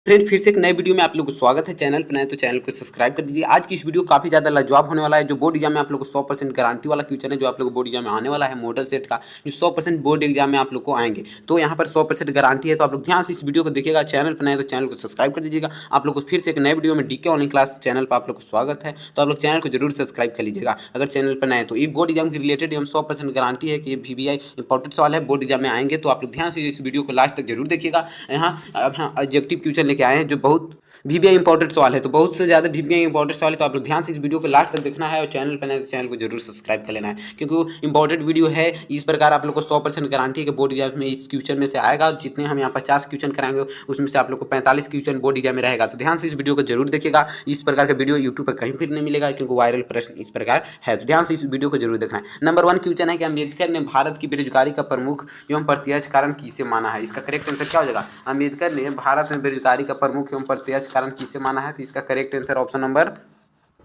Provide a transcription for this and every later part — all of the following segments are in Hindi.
फ्रेंड फिर से एक नए वीडियो में आप लोगों को स्वागत है। चैनल पर नए तो चैनल को सब्सक्राइब कर दीजिए। आज की इस वीडियो काफी ज्यादा लाजवाब होने वाला है। जो बोर्ड एग्जाम में आप लोगों को 100% गारंटी वाला क्वेश्चन है, जो आप लोगों को बोर्ड एग्जाम में आने वाला है मॉडल सेट का, जो 100% बोर्ड एग्जाम में आप लोग को आएंगे, तो यहाँ पर 100% गारंटी है। तो आप लोग ध्यान से इस वीडियो को देखिएगा। चैनल पर नए तो चैनल को सब्सक्राइब कर दीजिएगा। आप लोग को फिर से एक नए वीडियो में डीके ऑनलाइन क्लास चैनल पर आप लोग को स्वागत है। तो आप लोग चैनल को जरूर सब्सक्राइब कर लीजिएगा अगर चैनल पर नए। तो ये बोर्ड एग्जाम के रिलेटेड हम 100% गारंटी है कि ये VBI इंपॉर्टेंट सवाल है, बोर्ड एग्जाम में आएंगे। तो आप लोग ध्यान से इस वीडियो को लास्ट तक जरूर देखिएगा। यहाँ ऑब्जेक्टिव क्वेश्चन लेके आए हैं जो बहुत VBI इंपॉर्टेंट सवाल है, तो बहुत से ज़्यादा VBI इंपॉर्टेंट सवाल है। तो आप लोग ध्यान से इस वीडियो को लास्ट तक देखना है और चैनल पर नए तो चैनल को जरूर सब्सक्राइब कर लेना है, क्योंकि वो इंपॉर्टेंट वीडियो है। इस प्रकार आप लोग को 100% गारंटी है कि बोर्ड एग्जाम में इस क्वेश्चन में से आएगा। जितने हम यहाँ 50 क्वेश्चन कराएंगे उसमें से आप लोग को 45 क्वेश्चन बोर्ड एग्जाम में रहेगा। तो ध्यान से इस वीडियो को जरूर देखिएगा। इस प्रकार का वीडियो यूट्यूब पर कहीं फिर नहीं मिलेगा, क्योंकि वायरल प्रश्न इस प्रकार है। तो ध्यान से इस वीडियो को जरूर देखना है। नंबर 1 क्वेश्चन है कि अम्बेडकर ने भारत की बेरोजगारी का प्रमुख एवं प्रत्यक्ष कारण किसे माना है। इसका करेक्ट आंसर क्या हो जाएगा? अम्बेडकर ने भारत में बेरोजगारी का प्रमुख एवं प्रत्यक्ष कारण किसे माना है। तो इसका correct answer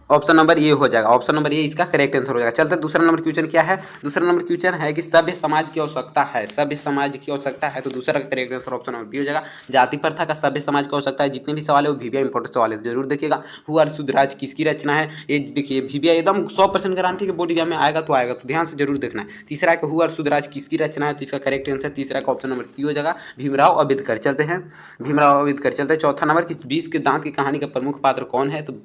option number A हो जाएगा। ऑप्शन नंबर ए इसका करेक्ट आंसर हो जाएगा। चलते दूसरा नंबर क्वेश्चन क्या है। दूसरा नंबर क्वेश्चन है कि सभ्य समाज की आवश्यकता है। सभ्य समाज की आवश्यकता है, तो दूसरा का correct answer option number B हो जाएगा। जाति प्रथा का सभ्य समाज की आवश्यकता है। जितने भी सवाल है वो VBI इंपॉर्टेंट सवाल है, तो जरूर देखिएगा। हु आर शुद्धराज किसकी रचना है। ये देखिए VBI एकदम 100% गारंटी के बोर्ड एग्जाम में आएगा, तो आएगा, तो ध्यान से जरूर देखना है। तीसरा है कि हु आर शुद्धराज किसकी रचना है, तो इसका करेक्ट आंसर तीसरा का ऑप्शन नंबर सी हो जाएगा, भीमराव अम्बेडकर। चलते हैं भीमराव अम्बेडकर। चलते हैं चौथा नंबर कि 20 के दांत की कहानी का प्रमुख पात्र कौन है। तो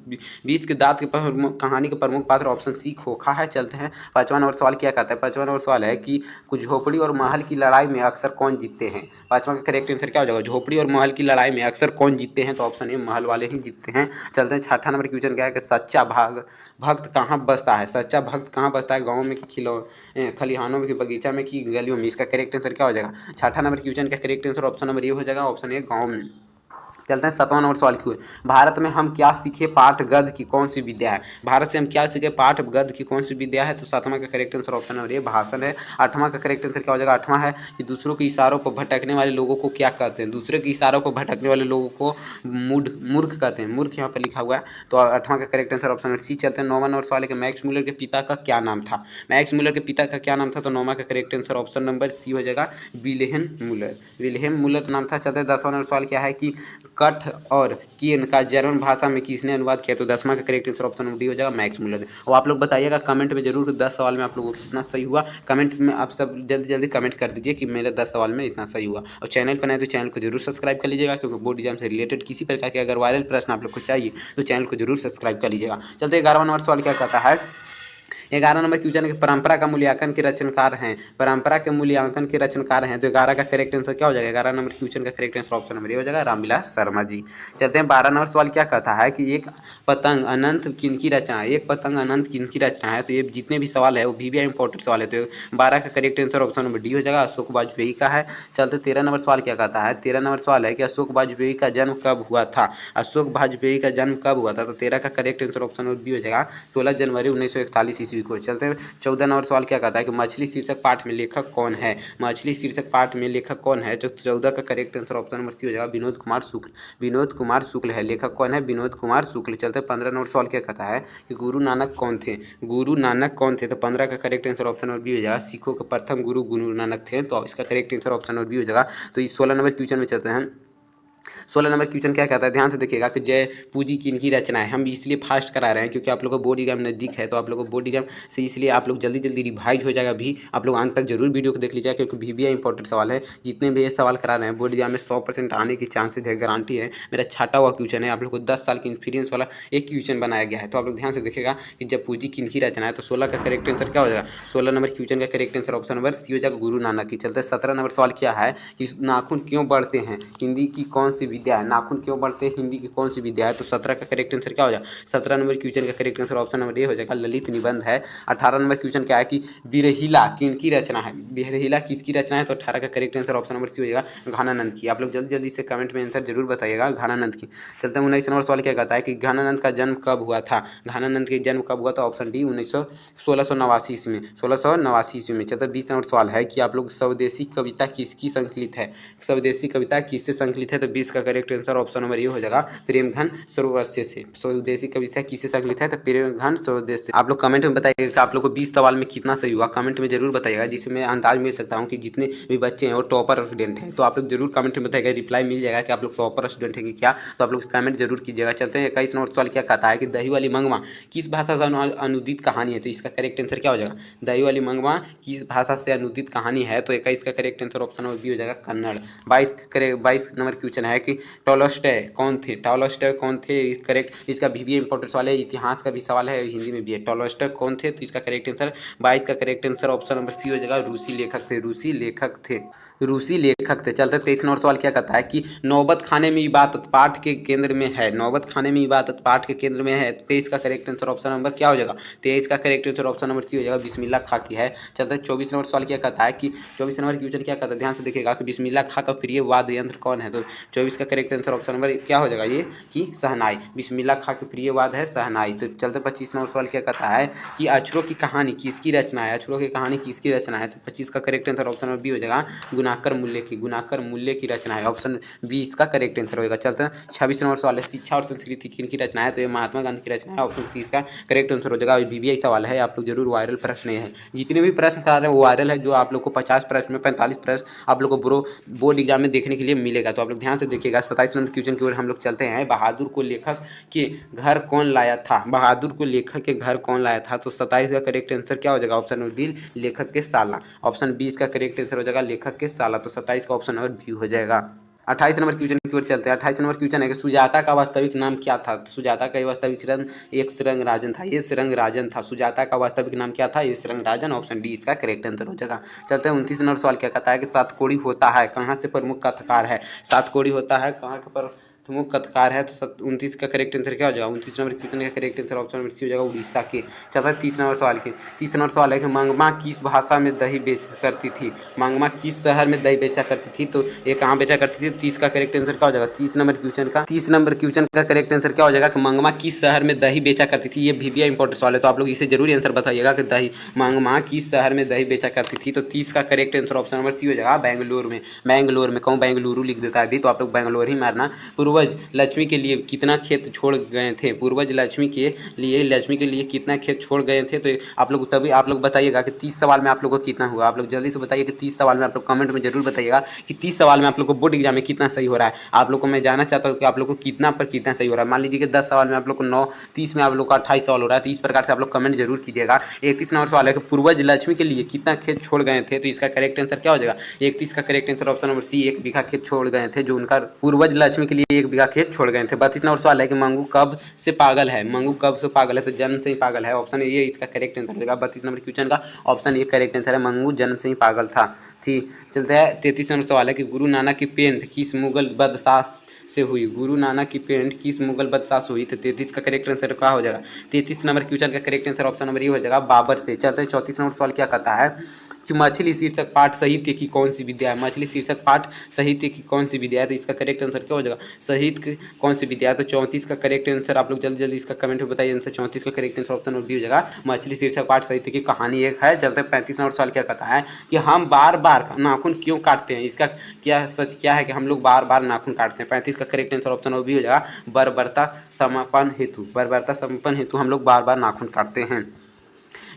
20 के दांत की कहानी का प्रमुख पात्र ऑप्शन सी खोखा है। चलते हैं 5वां नंबर सवाल क्या कहता है। 5वां नंबर सवाल है कि कुछ झोपड़ी और महल की लड़ाई में अक्सर कौन जीतते हैं। 5वां का करेक्ट आंसर क्या हो जाएगा? झोपड़ी और महल की लड़ाई में अक्सर कौन जीतते हैं, तो ऑप्शन ए महल वाले ही जीतते हैं। चलते हैं 6वां नंबर क्वेश्चन क्या है कि सच्चा भक्त कहाँ बसता है। सच्चा भक्त कहाँ बसता है? गाँव में कि खलिहानों में कि बगीचा में कि गलियों में। इसका करेक्ट आंसर क्या हो जाएगा? 6वां नंबर क्वेश्चन का correct answer option number A हो जाएगा, ऑप्शन ए गाँव में। चलते हैं 7वां नंबर सवाल क्यों है। भारत में हम क्या सीखे पाठ गद्य की कौन सी विद्या है। भारत से हम क्या सीखे पाठ गद्य की कौन सी विद्या है, तो 7वां का correct answer option number A भाषण है। 8वां का करेक्ट आंसर क्या हो जाएगा? 8वां है कि दूसरों के इशारों पर भटकने वाले लोगों को क्या कहते हैं। दूसरे के इशारों पर भटकने वाले लोगों को मूर्ख कहते हैं। मूर्ख यहाँ पर लिखा हुआ है, तो 8वां का correct answer option number C. चलते हैं 9वां नंबर सवाल है कि मैक्स मूलर के पिता का क्या नाम था। मैक्स मूलर के पिता का क्या नाम था, तो 9वां का correct answer option number C हो जाएगा, विल्हेम मूलर। विल्हेम मूलर नाम था। चलते हैं 10वां नंबर सवाल क्या है कि कठ और किन का जर्मन भाषा में किसने अनुवाद किया, तो 10वां का correct answer option number D हो जाएगा, मैक्स मूलर ने। और आप लोग बताइएगा कमेंट में जरूर 10 सवाल में आप लोगों को कितना सही हुआ। कमेंट में आप सब जल्दी जल्दी कमेंट कर दीजिए कि मेरे 10 सवाल में इतना सही हुआ। और चैनल पर नए तो चैनल को जरूर सब्सक्राइब कर लीजिएगा, क्योंकि बोर्ड एग्जाम से रिलेटेड किसी प्रकार के अगर वायरल प्रश्न आप लोग को चाहिए तो चैनल को जरूर सब्सक्राइब कर लीजिएगा। चलते 11वां नंबर सवाल क्या कहता है। 11 नंबर क्वेश्चन है कि परंपरा का मूल्यांकन के रचनाकार हैं। परंपरा के मूल्यांकन के रचनाकार हैं, तो 11 का करेक्ट आंसर क्या हो जाएगा? 11 नंबर क्वेश्चन का correct answer option number A हो जाएगा, रामविलास शर्मा जी। चलते हैं 12 नंबर सवाल क्या कहता है कि एक पतंग अनंत किनकी रचना है। एक पतंग अनंत किनकी रचना है, तो ये जितने भी सवाल है वो VBI इंपॉर्टेंट सवाल है, तो 12 का correct answer option number D हो जाएगा, अशोक वाजपेयी का है। चलते 13 नंबर सवाल क्या कहता है। 13 नंबर सवाल है कि अशोक वाजपेयी का जन्म कब हुआ था। अशोक वाजपेयी का जन्म कब हुआ था, तो 13 का correct answer option number B हो जाएगा, 16 जनवरी 1941 ईस्वी को। चलते हैं 14 नंबर सवाल क्या कहता है कि मछली शीर्षक पाठ में लेखक कौन है। मछली शीर्षक पाठ में लेखक कौन है, जो 14 का correct answer option number C हो जाएगा, विनोद कुमार शुक्ल। विनोद कुमार शुक्ल है, लेखक कौन है? विनोद कुमार शुक्ल। चलते 15 नंबर सवाल क्या कहता है कि गुरु नानक कौन थे। गुरु नानक कौन थे, तो 15 का correct answer option number B हो जाएगा, सिखों के प्रथम गुरु गुरु नानक थे, तो इसका correct answer option number B हो जाएगा। तो इस 16 नंबर क्वेश्चन में चलते हैं। 16 नंबर क्वेश्चन क्या कहता है, ध्यान से देखिएगा कि जय पूजी किनकी रचना है। हम इसलिए फास्ट करा रहे हैं क्योंकि आप लोगों को बोर्ड एग्जाम नज़दीक है, तो आप लोगों को बोर्ड एग्जाम से इसलिए आप लोग जल्दी जल्दी रिवाइज हो जाएगा। भी आप लोग अंत तक जरूर वीडियो को देख लीजिएगा, क्योंकि VBI इंपॉर्टेंट सवाल है। जितने भी ये सवाल करा रहे हैं बोर्ड एग्जाम में 100% आने की चांसेज है, गारंटी है। मेरा छाटा हुआ क्वेश्चन है, आप लोग को 10 साल की एक्सपीरियंस वाला एक क्वेश्चन बनाया गया है। तो आप लोग ध्यान से देखिएगा कि जब पूजी किनकी रचना है, तो 16 का करेक्ट आंसर क्या हो जाएगा? 16 नंबर क्वेश्चन का correct answer option number C हो जाएगा, गुरु नानक की। चलते 17 नंबर सवाल क्या है कि नाखून क्यों बढ़ते हैं, हिंदी की कौन सी विद्या है। नाखून क्यों बढ़ते हैं, हिंदी की कौन सी विद्या है, तो 17 का करेक्ट आंसर क्या हो जाएगा? 17 नंबर क्वेश्चन का correct answer option number A हो जाएगा, ललित निबंध है। 18 नंबर क्वेश्चन क्या है कि बिरहिला किनकी रचना है। बिरहिला किसकी रचना है, तो 18 का correct answer option number C हो जाएगा, घनानंद की। आप लोग जल्दी जल्दी से कमेंट में आंसर जरूर बताइएगा, घनानंद की। चलते हैं 19 नंबर सवाल क्या कहता है कि घनानंद का जन्म कब हुआ था। घनानंद का जन्म कब हुआ था, ऑप्शन डी 1689 ईस्वी में, 1689 ईस्वी में। चलते 20 नंबर सवाल है कि आप लोग स्वदेशी कविता किसकी संकलित है। स्वदेशी कविता किससे संकलित है, तो 20 का करेक्ट आंसर ऑप्शन नंबर ये हो जाएगा प्रेमघन स्वदेशी से। स्वदेशी कविता किससे संकलित है, तो प्रेमघन स्वदेशी से। आप लोग कमेंट में बताइएगा कि आप लोग को 20 सवाल में कितना सही हुआ, कमेंट में जरूर बताइएगा, जिससे मैं अंदाज मिल सकता हूँ कि जितने भी बच्चे हैं वो टॉपर स्टूडेंट हैं। तो आप लोग जरूर कमेंट में बताइएगा, रिप्लाई मिल जाएगा कि आप लोग टॉपर स्टूडेंट हैं कि क्या। तो आप लोग कमेंट जरूर कीजिएगा। चलते हैं 21 नंबर सवाल क्या कहता है कि दही वाली मंगवा किस भाषा से अनुदित कहानी है, तो इसका करेक्ट आंसर क्या हो जाएगा, दही वाली मंगवा किस भाषा से अनुदित कहानी है, तो 21 का correct answer option number B हो जाएगा कन्नड़। 22 नंबर क्वेश्चन है कि टॉलस्टॉय कौन थे, टॉलस्टॉय कौन थे, करेक्ट। इसका भी इंपॉर्टेंट सवाल है, इतिहास का भी सवाल है, हिंदी में भी है। टॉलस्टॉय कौन थे, तो इसका करेक्ट आंसर 22 का correct answer option number C हो जाएगा रूसी लेखक थे, रूसी लेखक थे, रूसी लेखक थे। चलते 23 नंबर सवाल क्या कहता है कि नौबत खाने में इबादत पाठ के केंद्र में है, नौबत खाने में इबादत पाठ के केंद्र में है, 23 का करेक्ट आंसर ऑप्शन नंबर क्या हो जाएगा, 23 का correct answer option number C हो जाएगा बिस्मिल्लाह खा की है। चलते 24 नंबर सवाल क्या कहता है कि 24 नंबर क्वेश्चन क्या कहता है, ध्यान से देखिएगा कि बिस्मिल्लाह खा का प्रिय वाद्य यंत्र कौन है, तो 24 का करेक्ट आंसर ऑप्शन नंबर क्या हो जाएगा ये कि सहनाई। बिस्मिल्लाह खा के प्रिय वाद्य है सहनाई। तो चलते 25 नंबर सवाल क्या कहता है कि अक्षरों की कहानी किसकी रचना है, अक्षरों की कहानी किसकी रचना है, तो 25 का correct answer option number B हो जाएगा गुणाकर मूल्य की, गुणाकर मूल्य की रचना है, ऑप्शन बी इसका करेक्ट आंसर होगा। चलते हैं 26 नंबर सवाल है शिक्षा और संस्कृति किनकी रचना है, तो ये महात्मा गांधी की रचना है, ऑप्शन सी इसका करेक्ट आंसर हो जाएगा। VVI सवाल है, आप लोग जरूर वायरल प्रश्न है, जितने भी प्रश्न आ रहे हैं वो वायरल है, जो आप लोग को 50 प्रश्न में 45 प्रश्न आप लोग को बोर्ड एग्जाम में देखने के लिए मिलेगा। तो आप लोग ध्यान से देखिएगा। 27 नंबर क्वेश्चन की ओर हम लोग चलते हैं, बहादुर को लेखक के घर कौन लाया था, बहादुर को लेखक के घर कौन लाया था, तो 27 का करेक्ट आंसर क्या हो जाएगा, ऑप्शन नंबर बी लेखक के साला, ऑप्शन 20 का करेक्ट आंसर हो जाएगा लेखक के साला, तो 27 का ऑप्शन नंबर बी हो जाएगा। 28 नंबर क्वेश्चन की ओर चलते हैं। 28 नंबर क्वेश्चन है कि सुजाता का वास्तविक नाम क्या था, सुजाता का वास्तविक नाम एक रंग राजन था, ये रंग राजन था, सुजाता का वास्तविक नाम क्या था, ये रंग राजन, ऑप्शन डी इसका करेक्ट आंसर हो जाएगा। चलते हैं 29 नंबर सवाल क्या कहता है कि सातकोड़ी होता है कहाँ से प्रमुख कथाकार है, सातकोड़ी होता है कहाँ के पर प्रमुख कथाकार है, तो 29 का करेक्ट आंसर क्या हो जाएगा, 29 नंबर क्वेश्चन का correct answer option number C हो जाएगा उड़ीसा के। चलता है 30 नंबर सवाल के। 30 नंबर सवाल है कि मंगमा किस भाषा में दही बेच करती थी, मंगमा किस शहर में दही बेचा करती थी, तो ये कहाँ बेचा करती थी, 30 का करेक्ट आंसर क्या हो जाएगा, 30 नंबर क्वेश्चन का करेक्ट आंसर क्या हो जाएगा, तो मंगमा किस शहर में दही बेचा करती थी, ये VVI इंपॉर्टेंट सवाल है, तो आप लोग इसे जरूर आंसर बताइएगा कि दही मंगमा किस शहर में दही बेचा करती थी, तो 30 का correct answer option number C हो जाएगा बेंगलोर में। बेंगलोर में कहूँ बेंगलुरु लिख देता है अभी, तो आप लोग बेंगलोर ही मारना। पूर्वज लक्ष्मी के लिए कितना खेत छोड़ गए थे, पूर्वज लक्ष्मी के लिए कितना खेत छोड़ गए थे, तो आप लोग बताइएगा कि 30 सवाल में आप लोग को कितना हुआ, आप लोग जल्दी से बताइए कि 30 सवाल में आप लोग कमेंट में जरूर बताइएगा कि 30 सवाल में आप लोग को बोर्ड एग्जाम में कितना सही हो रहा है। आप लोग को मैं जानना चाहता हूँ कि आप लोग को कितना सही हो रहा है। मान लीजिए कि 10 सवाल में आप लोग को 9, 30 में आप लोग का 28 सवाल हो रहा है, तो इस प्रकार से आप लोग कमेंट जरूर कीजिएगा। 31 नंबर सवाल है कि पूर्वज लक्ष्मी के लिए कितना खेत छोड़ गए थे, तो इसका करेक्ट आंसर क्या हो जाएगा, 31 का correct answer option number C 1 बीघा खेत छोड़ गए थे, जो उनका पूर्वज लक्ष्मी के लिए 1 बीघा खेत छोड़ गए थे। 32 नंबर सवाल है कि मंगू कब से पागल है, मंगू कब से पागल है, तो जन्म से ही पागल है, ऑप्शन ये इसका करेक्ट आंसर होगा। 32 नंबर क्वेश्चन का ऑप्शन ये करेक्ट आंसर है, मंगू जन्म से ही पागल था। ठीक, चलते हैं 33 नंबर सवाल है कि गुरु नानक की पेंट किस मुगल बादशाह से हुई, गुरु नानक की पेंट किस मुगल बादशाह से हुई, तो 33 का करेक्ट आंसर क्या हो जाएगा, 33 नंबर क्वेश्चन का करेक्ट आंसर ऑप्शन नंबर ये हो जाएगा बाबर से। चलते हैं 34 नंबर सवाल क्या कहता है कि मछली शीर्षक पाठ साहित्य की कौन सी विद्या है, मछली शीर्षक पाठ साहित्य की कौन सी विद्या है, तो इसका करेक्ट आंसर क्या हो जाएगा, साहित्य की कौन सी विद्या है, तो 34 का करेक्ट आंसर आप लोग जल्दी इसका कमेंट में बताइए आंसर। 34 का correct answer option number B हो जाएगा मछली शीर्षक पाठ साहित्य की कहानी एक है। चलते 35 नंबर सवाल क्या कहता है कि हम बार बार नाखून क्यों काटते हैं, इसका क्या सच क्या है कि हम लोग बार बार नाखून काटते हैं। 35 का correct answer option number B हो जाएगा बर्बरता समापन हेतु हम लोग बार बार नाखून काटते हैं।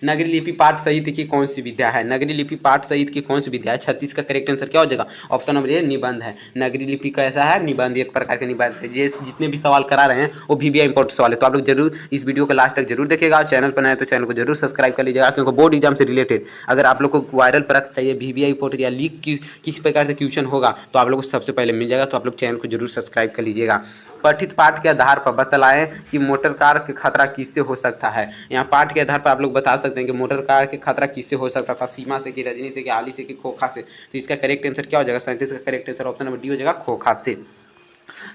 नगरी लिपि पाठ साहित्य की कौन सी विद्या है, नगरी लिपि पाठ साहित्य की कौन सी विद्या है, 36 का करेक्ट आंसर क्या हो जाएगा, ऑप्शन नंबर ए निबंध है। नगरी लिपि कैसा है, निबंध, एक प्रकार का निबंध है। ये जितने भी सवाल करा रहे हैं वो VVI इंपॉर्टेंट सवाल है, तो आप लोग जरूर इस वीडियो को लास्ट तक जरूर देखिएगा। चैनल पर नए तो चैनल को जरूर सब्सक्राइब कर लीजिएगा, क्योंकि बोर्ड एग्जाम से रिलेटेड अगर आप लोग को वायरल प्रश्न चाहिए, VVI इंपॉर्टेंट या लीक की किस प्रकार से क्वेश्चन होगा, तो आप लोग को सबसे पहले मिल जाएगा, तो आप लोग चैनल को जरूर सब्सक्राइब कर लीजिएगा। पठित पाठ के आधार पर बतलाएं कि मोटर कार के खतरा किससे हो सकता है, यहाँ पाठ के आधार पर आप लोग बता सकते हैं कि मोटर कार के खतरा किससे हो सकता था, सीमा से कि रजनी से कि आली से कि खोखा से, तो इसका करेक्ट आंसर क्या हो जाएगा, 37 का correct answer option number D हो जाएगा खोखा से।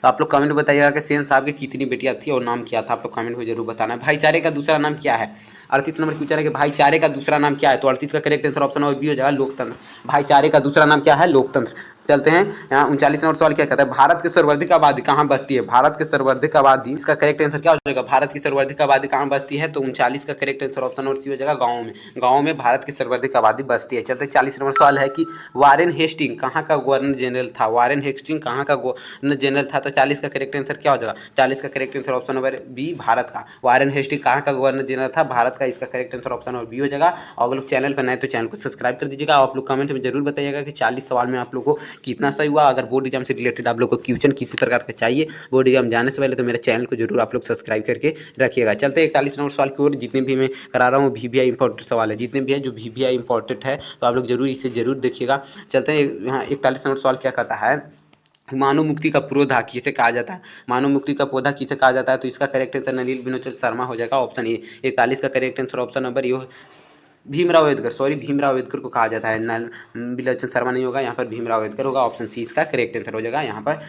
तो आप लोग कमेंट में बताइएगा कि सेन साहब की कितनी बेटियां थी और नाम क्या था, आप लोग कमेंट में जरूर बताना है। भाईचारे का दूसरा नाम क्या है, 38 नंबर क्वेश्चन है कि भाईचारे का दूसरा नाम क्या है, तो 38 का correct answer option number B हो जाएगा लोकतंत्र। भाईचारे का दूसरा नाम क्या है, लोकतंत्र। चलते हैं यहाँ 39 नंबर सवाल क्या कहता है, भारत की सर्वाधिक आबादी कहाँ बसती है, भारत की सर्वाधिक आबादी, इसका करेक्ट आंसर क्या हो जाएगा, भारत की सर्वाधिक आबादी कहाँ बसती है, तो 39 का correct answer option number C हो जाएगा गाँव में। गाँव में भारत की सर्वाधिक आबादी बसती है। चलते 40 नंबर सवाल है कि वारेन हेस्टिंग कहाँ का गवर्नर जनरल था, वारेन हेस्टिंग कहाँ का गवर्नर जनरल था, तो 40 का करेक्ट आंसर क्या हो जाएगा, 40 का correct answer option number B Bharat का। वारेन हेस्टिंग कहाँ का गवर्नर जनरल था, भारत का। इसका correct answer option number B हो जाएगा। और अगर लोग चैनल पर नए तो चैनल को सब्सक्राइब कर दीजिएगा। आप लोग कमेंट में जरूर बताइएगा कि 40 सवाल में आप लोग को कितना सही हुआ। अगर बोर्ड एग्जाम से रिलेटेड आप लोग को क्वेश्चन किसी प्रकार का चाहिए बोर्ड एग्जाम जाने से पहले, तो मेरे चैनल को जरूर आप लोग सब्सक्राइब करके रखिएगा। चलते 41 नंबर सवाल की ओर। जितने भी मैं करा रहा हूँ VBI इंपॉर्टेंट सवाल है, जितने भी है जो VBI इंपॉर्टेंट है, तो आप लोग जरूर इसे जरूर देखिएगा। चलते हैं यहाँ 41 नंबर सवाल क्या कहता है, मानव मुक्ति का पौधा किसे कहा जाता है, मानव मुक्ति का पौधा किसे कहा जाता है, तो इसका करेक्ट आंसर नलिनी विनोद शर्मा हो जाएगा, ऑप्शन ए। 41 का करेक्ट आंसर ऑप्शन नंबर ये भीमराव अम्बेडकर, सॉरी भीमराव अम्बेडकर को कहा जाता है, बिलोचन शर्मा नहीं होगा, यहाँ पर भीमराव अम्बेडकर होगा, ऑप्शन सी इसका करेक्ट आंसर हो जाएगा। यहाँ पर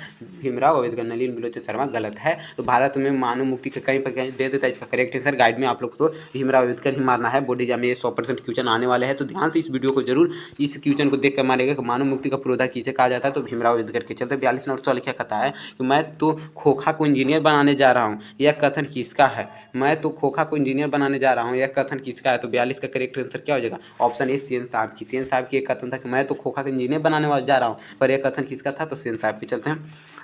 भीमराव अम्बेडकर, नलिन बिलोचन शर्मा गलत है। तो भारत में मानव मुक्ति के कहीं पर कहीं दे देता है, इसका करेक्ट आंसर गाइड में आप लोग को तो भीमराव अम्बेडकर ही मारना है। बोर्ड एग्जाम में 100% क्वेश्चन आने वाले हैं, तो ध्यान से इस वीडियो को जरूर, इस क्वेश्चन को देख कर मारेगा कि मानव मुक्ति का पौधा किसे कहा जाता है, तो भीमराव अम्बेडकर के। चलते 42 नंबर सवाल क्या कहता है कि मैं तो खोखा को इंजीनियर बनाने जा रहा हूँ, यह कथन किसका है, मैं तो खोखा को इंजीनियर बनाने जा रहा हूँ, यह कथन किसका है, तो 42 का करेक्ट आंसर क्या हो जाएगा, ऑप्शन ए सेन साहब की। सेन साहब की एक कथन था कि मैं तो खोखा का इंजीनियर बनाने वाला जा रहा हूँ, पर यह कथन किसका था, तो सेन साहब की। चलते हैं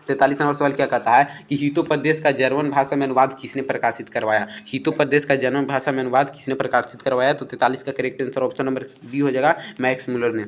43 नंबर सवाल क्या कहता है कि हितोपदेश का जर्मन भाषा में अनुवाद किसने प्रकाशित करवाया, हितोपदेश का जर्मन भाषा में अनुवाद किसने प्रकाशित करवाया, तो 43 का correct answer option number D हो जाएगा, मैक्स मुलर ने।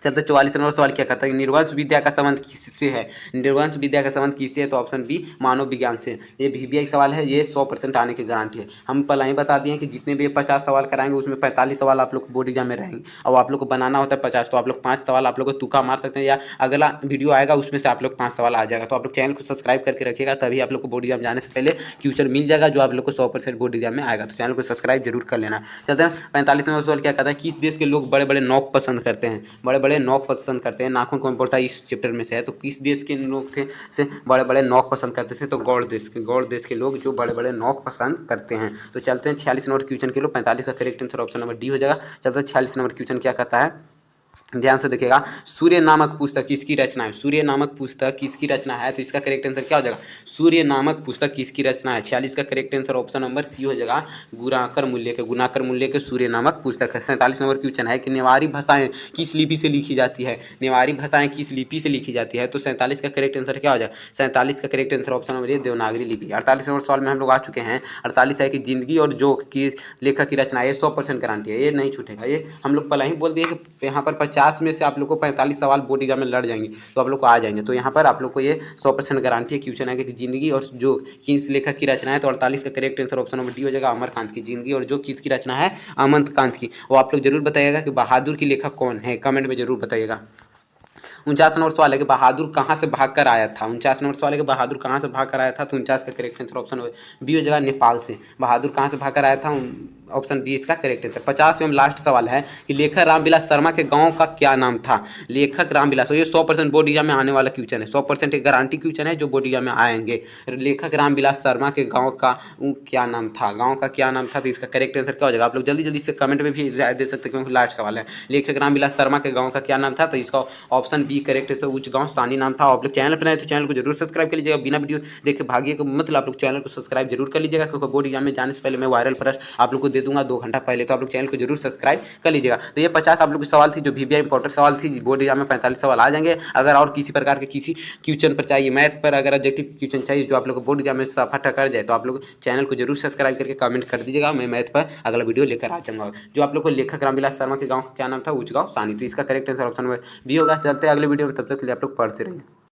चलते 44 नंबर सवाल क्या कहता है, निर्वंश विद्या का संबंध किससे है, निर्वंश विद्या का संबंध किससे है, तो ऑप्शन बी मानव विज्ञान से। ये VBI सवाल है, ये 100% आने की गारंटी है। हम पहले ही बता दिए कि जितने भी 50 सवाल कराएंगे उसमें 45 सवाल आप लोग को बोर्ड एग्जाम में रहेंगे, और आप लोग को बनाना होता है 50, तो आप लोग 5 सवाल आप लोग को तुक्का मार सकते हैं, या अगला वीडियो आएगा उसमें से आप लोग 5 सवाल आ जाएगा। तो आप लोग चैनल को सब्सक्राइब करके रखिएगा, तभी आप लोग को बोर्ड एग्जाम जाने से पहले क्वेश्चन मिल जाएगा जो आप लोग को 100% बोर्ड एग्जाम में आएगा। तो चैनल को सब्सक्राइब जरूर कर लेना। चलते हैं 45 नंबर सवाल क्या कहता है, किस देश के लोग बड़े बड़े नौक पसंद करते हैं, बड़े बड़े नौक पसंद करते हैं, नाखून कौन बोलता है इस चैप्टर में से है, तो किस देश के लोग थे से बड़े बड़े नौक पसंद करते थे, तो गौड़ देश के, गौड़ देश के लोग जो बड़े बड़े नौक पसंद करते हैं। तो चलते हैं 46 नंबर क्वेश्चन के लोग, 45 का correct answer option number D हो जाएगा। चलते हैं 46 नंबर क्वेश्चन क्या कहता है, ध्यान से देखिएगा, सूर्य नामक पुस्तक किसकी रचना है, सूर्य नामक पुस्तक किसकी रचना है, तो इसका करेक्ट आंसर क्या हो जाएगा, सूर्य नामक पुस्तक किसकी रचना है। 46 का correct answer option number C हो जाएगा, गुणाकर मूल्य के सूर्य नामक पुस्तक है। 47 नंबर क्वेश्चन है कि नेवारी भाषाएं किस लिपि से लिखी जाती है, नेवारी भाषाएं किस लिपि से लिखी जाती है, तो 47 का करेक्ट आंसर क्या हो जाएगा, 47 का correct answer option number A Devanagari लिपि। 48 नंबर सवाल में हम लोग आ चुके हैं। 48 है कि जिंदगी और जोक की लेखक की रचना, ये 100% गारंटी है, ये नहीं छूटेगा। ये हम लोग पहले ही बोल दिए कि यहाँ पर 50 में से आप लोग को 45 सवाल बोर्ड एग्जाम में लड़ जाएंगे, तो आप लोग को आ जाएंगे। तो यहाँ पर आप लोग को ये 100% गारंटी है क्वेश्चन है कि जिंदगी और जो किस लेखक की रचना है, तो 48 का correct answer option number D हो जाएगा, अमरकांत की। जिंदगी और जो किसकी रचना है, अमरकांत की। वो आप लोग जरूर बताइएगा कि बहादुर की लेखक कौन है, कमेंट में जरूर बताइएगा। 49 नंबर सवाल है कि बहादुर कहाँ से भाग कर आया था, 49 नंबर सवाल है कि बहादुर कहाँ से भाग कर आया था, तो 49 का करेक्ट आंसर ऑप्शन बी हो जाएगा, नेपाल से। बहादुर कहाँ से भाग कर आया था, ऑप्शन बी इसका करेक्ट आंसर। 50 एवं लास्ट सवाल है कि लेखक रामविलास शर्मा के गांव का क्या नाम था, लेखक रामविलास, ये 100% बोर्ड एग्जाम में आने वाला क्वेश्चन है, 100% एक गारंटी क्वेश्चन है जो बोर्ड एग्जाम में आएंगे। लेखक रामविलास शर्मा के गांव का क्या नाम था, गांव का क्या नाम था, तो इसका करेक्ट आंसर क्या हो जाएगा, आप लोग जल्दी जल्दी से कमेंट में भी राय दे सकते हैं क्योंकि लास्ट सवाल है। लेखक रामविलास शर्मा के गाँव का क्या नाम था, तो इसका ऑप्शन बी करेक्ट है, उच्च गाँव सानी नाम था। आप लोग चैनल पर आए तो चैनल को जरूर सब्सक्राइब कर लीजिएगा, बिना वीडियो देखे भागिए को मतलब आप लोग चैनल को सब्सक्राइब जरूर कर लीजिएगा, क्योंकि बोर्ड एग्जाम में जाने से पहले मैं वायरल प्रश्न आप लोग को दे दूंगा 2 घंटा पहले, तो आप लोग चैनल को जरूर सब्सक्राइब कर लीजिएगा। तो ये 50 आप लोग की सवाल थी जो VBI इंपॉर्टेंट सवाल थी, बोर्ड एग्जाम में 45 सवाल आ जाएंगे। अगर और किसी प्रकार के किसी क्वेश्चन पर चाहिए, मैथ पर अगर ऑब्जेक्टिव क्वेश्चन चाहिए जो आप लोग को बोर्ड एग्जाम में सफा कर जाए, तो आप लोग चैनल को जरूर सब्सक्राइब करके कमेंट कर दीजिएगा, मैं मैथ पर अगला वीडियो लेकर आ जाऊंगा। जो आप लोग को लेखक रामविलास शर्मा के गाँव का क्या नाम था, उच्च गाँव सानी, तो इसका करेक्ट आंसर ऑप्शन में बी होगा। चलते हैं अगले वीडियो में, तब तक के लिए आप लोग पढ़ते रहिए।